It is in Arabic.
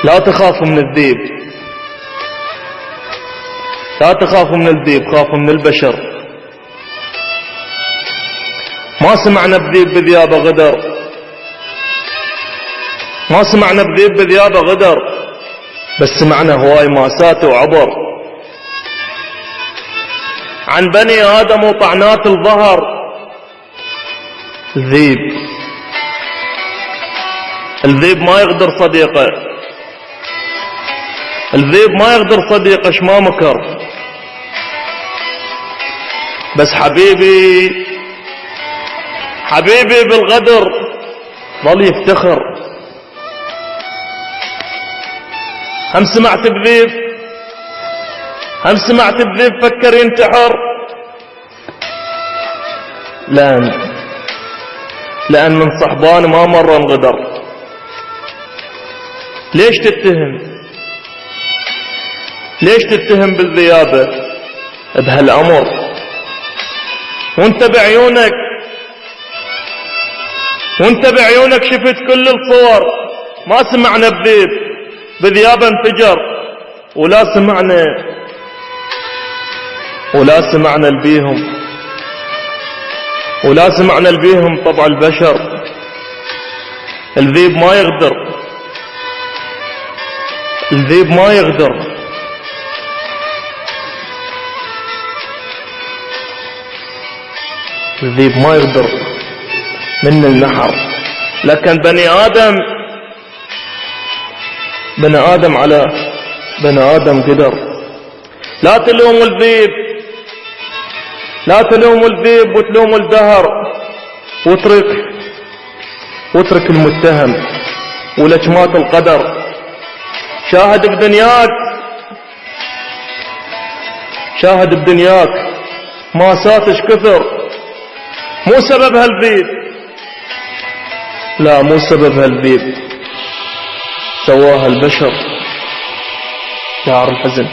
لا تخافوا من الذيب، لا تخافوا من الذيب، خافوا من البشر. ما سمعنا بذيب بذيابه غدر، ما سمعنا بذيب بذيابه غدر، بس سمعنا هواي ماسات وعبر عن بني آدم وطعنات الظهر. الذيب، الذيب ما يغدر صديقه، الذيب ما يغدر صديقه اش ما مكر، بس حبيبي، حبيبي بالغدر ظل يفتخر. هم سمعت بذيب، هم سمعت بذيب فكر ينتحر. لأن من صحبان ما مر انغدر. ليش تتهم، ليش تتهم بالذيابة بهالأمر وانت بعيونك، وانت بعيونك شفت كل الصور؟ ما سمعنا بذيب بذيابة انفجر، ولا سمعنا البيهم، ولا سمعنا البيهم طبع البشر. الذيب ما يغدر، الذيب ما يغدر. الذيب ما يغدر من النحر، لكن بني آدم على بني آدم قدر. لا تلوم الذيب، لا تلوم الذيب وتلوم الدهر، واترك المتهم ولجمات القدر. شاهد بدنياك، شاهد بدنياك ماساتش كثر، مو سبب هالذيب، لا مو سبب هالذيب، سواها البشر. شعر الحزن.